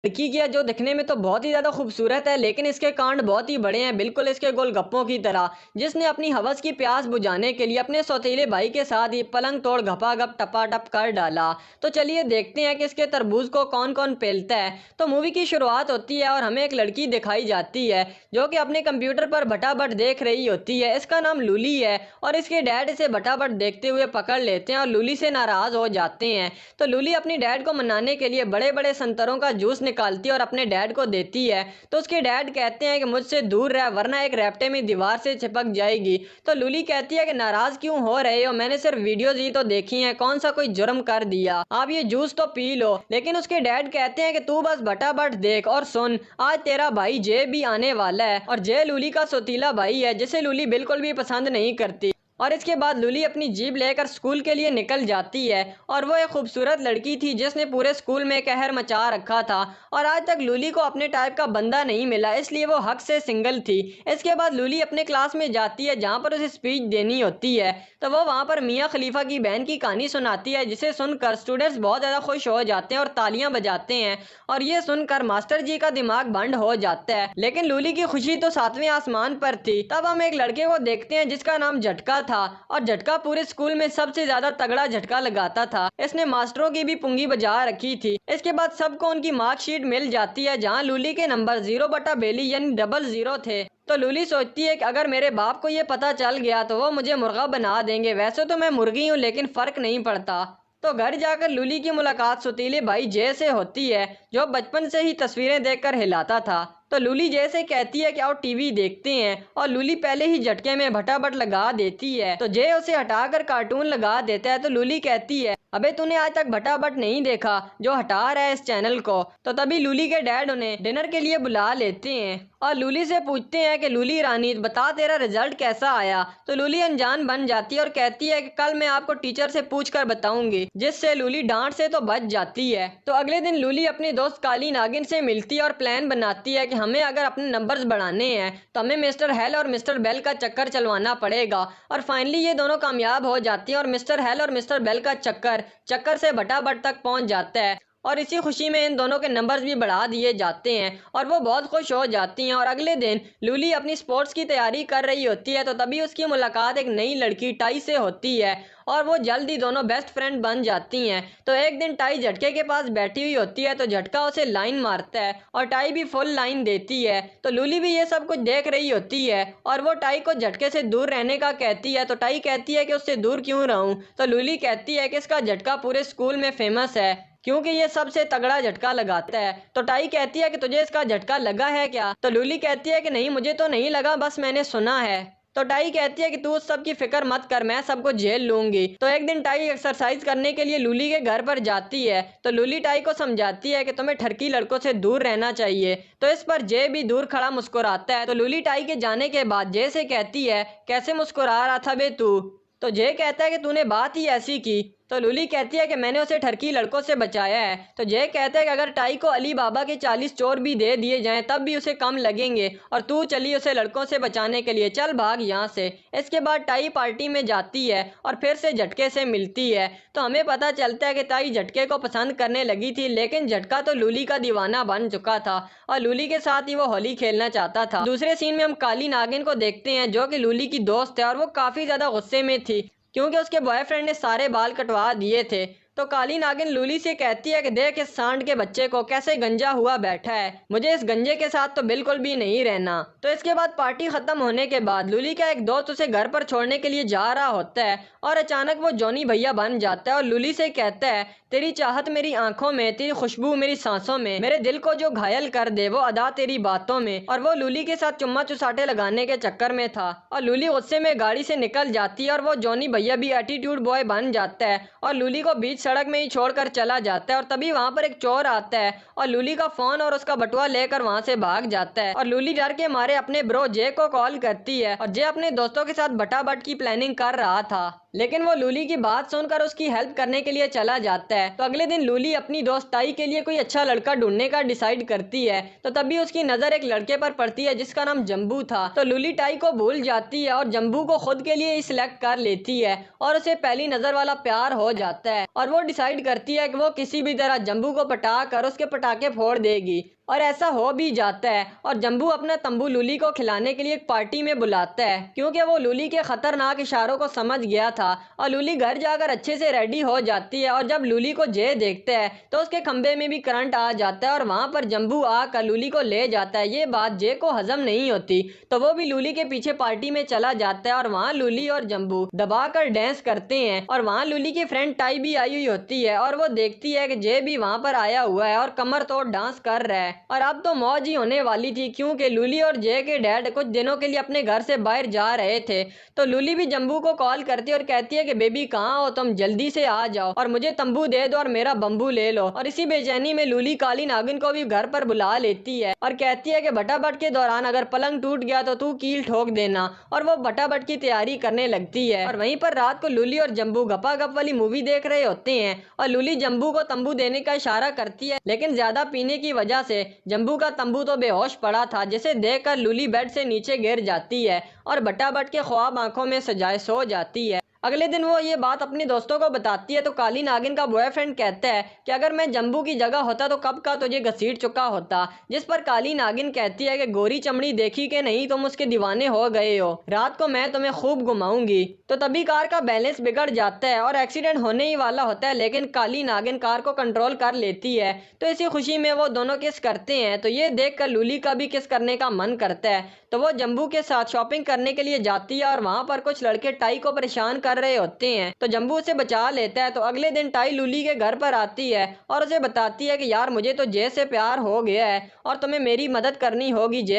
लड़की की है जो दिखने में तो बहुत ही ज़्यादा खूबसूरत है, लेकिन इसके कांड बहुत ही बड़े हैं, बिल्कुल इसके गोलगप्पों की तरह। जिसने अपनी हवस की प्यास बुझाने के लिए अपने सौतेले भाई के साथ ही पलंग तोड़ घपाघप टपाटप कर डाला। तो चलिए देखते हैं कि इसके तरबूज को कौन कौन पेलता है। तो मूवी की शुरुआत होती है और हमें एक लड़की दिखाई जाती है जो कि अपने कंप्यूटर पर भटाभट देख रही होती है। इसका नाम लूली है और इसके डैड इसे भटाभट देखते हुए पकड़ लेते हैं और लूली से नाराज़ हो जाते हैं। तो लूली अपनी डैड को मनाने के लिए बड़े बड़े संतरों का जूस निकालती है और अपने डैड को देती है। तो उसके डैड कहते हैं कि मुझसे दूर रह वरना एक रैप्टे में दीवार से चिपक जाएगी। तो लूली कहती है कि नाराज क्यों हो रहे हो, मैंने सिर्फ वीडियोज ही तो देखी हैं, कौन सा कोई जुर्म कर दिया, आप ये जूस तो पी लो। लेकिन उसके डैड कहते हैं कि तू बस भटाभट देख और सुन, आज तेरा भाई जय भी आने वाला है। और जय लूली का सौतीला भाई है जिसे लूली बिल्कुल भी पसंद नहीं करती। और इसके बाद लूली अपनी जीप लेकर स्कूल के लिए निकल जाती है और वो एक खूबसूरत लड़की थी जिसने पूरे स्कूल में कहर मचा रखा था और आज तक लूली को अपने टाइप का बंदा नहीं मिला, इसलिए वो हक से सिंगल थी। इसके बाद लूली अपने क्लास में जाती है जहाँ पर उसे स्पीच देनी होती है। तो वो वहाँ पर मियाँ खलीफा की बहन की कहानी सुनाती है जिसे सुनकर स्टूडेंट्स बहुत ज़्यादा खुश हो जाते हैं और तालियां बजाते हैं। और ये सुनकर मास्टर जी का दिमाग बंद हो जाता है। लेकिन लूली की खुशी तो सातवें आसमान पर थी। तब हम एक लड़के को देखते हैं जिसका नाम झटका था और झटका पूरे स्कूल में सबसे ज्यादा तगड़ा झटका लगाता था। इसने मास्टरों की भी पुंगी बजा रखी थी। इसके बाद सबको उनकी मार्कशीट मिल जाती है जहाँ लूली के नंबर 0/बेली यानी 00 थे। तो लूली सोचती है कि अगर मेरे बाप को ये पता चल गया तो वो मुझे मुर्गा बना देंगे, वैसे तो मैं मुर्गी हूँ लेकिन फर्क नहीं पड़ता। तो घर जाकर लूली की मुलाकात सौतीले भाई जय से होती है जो बचपन से ही तस्वीरें देखकर हिलाता था। तो लूली जय से कहती है कि आओ टीवी देखते हैं और लूली पहले ही झटके में भटाभट लगा देती है। तो जय उसे हटाकर कार्टून लगा देता है। तो लूली कहती है अबे तूने आज तक भटाभट नहीं देखा जो हटा रहा है इस चैनल को। तो तभी लूली के डैड उन्हें डिनर के लिए बुला लेते हैं और लूली से पूछते हैं कि लूली रानी बता तेरा रिजल्ट कैसा आया। तो लूली अनजान बन जाती है और कहती है कि कल मैं आपको टीचर से पूछ कर बताऊंगी, जिससे लूली डांट से तो बच जाती है। तो अगले दिन लूली अपनी दोस्त काली नागिन से मिलती है और प्लान बनाती है कि हमें अगर अपने नंबर्स बढ़ाने हैं तो हमें मिस्टर हेल और मिस्टर बेल का चक्कर चलवाना पड़ेगा। और फाइनली ये दोनों कामयाब हो जाती हैं और मिस्टर हेल और मिस्टर बेल का चक्कर से भटाभट तक पहुंच जाता है और इसी खुशी में इन दोनों के नंबर्स भी बढ़ा दिए जाते हैं और वो बहुत खुश हो जाती हैं। और अगले दिन लूली अपनी स्पोर्ट्स की तैयारी कर रही होती है तो तभी उसकी मुलाकात एक नई लड़की टाई से होती है और वो जल्दी दोनों बेस्ट फ्रेंड बन जाती हैं। तो एक दिन टाई झटके के पास बैठी हुई होती है तो झटका उसे लाइन मारता है और टाई भी फुल लाइन देती है। तो लूली भी ये सब कुछ देख रही होती है और वो टाई को झटके से दूर रहने का कहती है। तो टाई कहती है कि उससे दूर क्यों रहूं। तो लूली कहती है कि इसका झटका पूरे स्कूल में फेमस है क्योंकि ये सबसे तगड़ा झटका लगाता है। तो टाई कहती है कि तुझे इसका झटका लगा है क्या। तो लूली कहती है कि नहीं मुझे तो नहीं लगा, बस मैंने सुना है। तो टाई कहती है कि तू उस सब की फिक्र मत कर, मैं सबको झेल लूंगी। तो एक दिन टाई एक्सरसाइज करने के लिए लूली के घर पर जाती है तो लूली टाई को समझाती है कि तुम्हें ठरकी लड़कों से दूर रहना चाहिए। तो इस पर जय भी दूर खड़ा मुस्कुराता है। तो लूली टाई के जाने के बाद जय से कहती है कैसे मुस्कुरा रहा था बे तू। तो जय कहता है कि तूने बात ही ऐसी की। तो लूली कहती है कि मैंने उसे ठरकी लड़कों से बचाया है। तो जय कहता है कि अगर टाई को अली बाबा के 40 चोर भी दे दिए जाएं तब भी उसे कम लगेंगे और तू चली उसे लड़कों से बचाने के लिए, चल भाग यहाँ से। इसके बाद टाई पार्टी में जाती है और फिर से झटके से मिलती है। तो हमें पता चलता है कि टाई झटके को पसंद करने लगी थी लेकिन झटका तो लूली का दीवाना बन चुका था और लूली के साथ ही वो होली खेलना चाहता था। दूसरे सीन में हम काली नागिन को देखते हैं जो कि लूली की दोस्त है और वो काफी ज्यादा गुस्से में थी क्योंकि उसके बॉयफ्रेंड ने सारे बाल कटवा दिए थे। तो काली नागिन लूली से कहती है कि देख इस सांड के बच्चे को कैसे गंजा हुआ बैठा है, मुझे इस गंजे के साथ तो बिल्कुल भी नहीं रहना। तो इसके बाद पार्टी खत्म होने के बाद लूली का एक दोस्त उसे घर पर छोड़ने के लिए जा रहा होता है और अचानक वो जॉनी भैया बन जाता है और लूली से कहता है तेरी चाहत मेरी आंखों में, तेरी खुशबू मेरी सांसों में, मेरे दिल को जो घायल कर दे वो अदा तेरी बातों में। और वो लूली के साथ चुम्मा चुसाटे लगाने के चक्कर में था और लूली गुस्से में गाड़ी से निकल जाती है और वो जॉनी भैया भी एटीट्यूड बॉय बन जाता है और लूली को बीच सड़क में ही छोड़कर चला जाता है। और तभी वहां पर एक चोर आता है और लूली का फोन और उसका बटुआ लेकर वहां से भाग जाता है और लूली डर के मारे अपने ब्रो जे को कॉल करती है और जे अपने दोस्तों के साथ भटाभट की प्लानिंग कर रहा था लेकिन वो लूली की बात सुनकर उसकी हेल्प करने के लिए चला जाता है। तो अगले दिन लूली अपनी दोस्त टाई के लिए कोई अच्छा लड़का ढूंढने का डिसाइड करती है। तो तभी उसकी नजर एक लड़के पर पड़ती है जिसका नाम जम्बू था। तो लूली टाई को भूल जाती है और जम्बू को खुद के लिए ही सिलेक्ट कर लेती है और उसे पहली नजर वाला प्यार हो जाता है और वो वो डिसाइड करती है कि वो किसी भी तरह जम्बू को पटा कर उसके पटाखे फोड़ देगी। और ऐसा हो भी जाता है और जम्बू अपना तंबू लूली को खिलाने के लिए एक पार्टी में बुलाता है, क्योंकि वो लूली के खतरनाक इशारों को समझ गया था। और लूली घर जाकर अच्छे से रेडी हो जाती है और जब लूली को जे देखता है तो उसके खंबे में भी करंट आ जाता है और वहां पर जम्बू आकर लूली को ले जाता है। ये बात जे को हजम नहीं होती तो वो भी लूली के पीछे पार्टी में चला जाता है और वहाँ लूली और जम्बू दबाकर डांस करते हैं। और वहाँ लूली की फ्रेंड टाई भी आई हुई होती है और वो देखती है कि जे भी वहां पर आया हुआ है और कमर तोड़ डांस कर रहा है। और अब तो मौज ही होने वाली थी, क्योंकि लूली और जय के डैड कुछ दिनों के लिए अपने घर से बाहर जा रहे थे। तो लूली भी जम्बू को कॉल करती है और कहती है कि बेबी कहाँ हो तुम, जल्दी से आ जाओ और मुझे तंबू दे दो और मेरा बम्बू ले लो। और इसी बेचैनी में लूली काली नागिन को भी घर पर बुला लेती है और कहती है कि भटाभट के दौरान अगर पलंग टूट गया तो तू कील ठोक देना। और वो भटाभट की तैयारी करने लगती है। और वहीं पर रात को लूली और जम्बू गपागप वाली मूवी देख रहे होते हैं और लूली जम्बू को तंबू देने का इशारा करती है, लेकिन ज्यादा पीने की वजह से जम्बू का तंबू तो बेहोश पड़ा था, जिसे देखकर लूली बेड से नीचे गिर जाती है और भटाभट के ख्वाब आंखों में सजाए सो जाती है। अगले दिन वो ये बात अपने दोस्तों को बताती है तो काली नागिन का बॉयफ्रेंड कहता है कि अगर मैं जम्बू की जगह होता तो कब का तुझे घसीट चुका होता। जिस पर काली नागिन कहती है कि गोरी चमड़ी देखी के नहीं, तुम उसके दीवाने हो गए हो, रात को मैं तुम्हें खूब घुमाऊंगी। तो तभी कार का बैलेंस बिगड़ जाता है और एक्सीडेंट होने ही वाला होता है, लेकिन काली नागिन कार को कंट्रोल कर लेती है। तो इसी खुशी में वो दोनों किस करते हैं। तो ये देख कर लूली का भी किस करने का मन करता है। तो वो जम्बू के साथ शॉपिंग करने के लिए जाती है और वहां पर कुछ लड़के टाई को परेशान कर रहे होते हैं, तो जम्बू उसे बचा लेता है। तो अगले दिन टाई लूली के घर पर आती है और उसे बताती है कि यार मुझे तो जे से प्यार हो गया है और तुम्हें मेरी मदद करनी होगी जे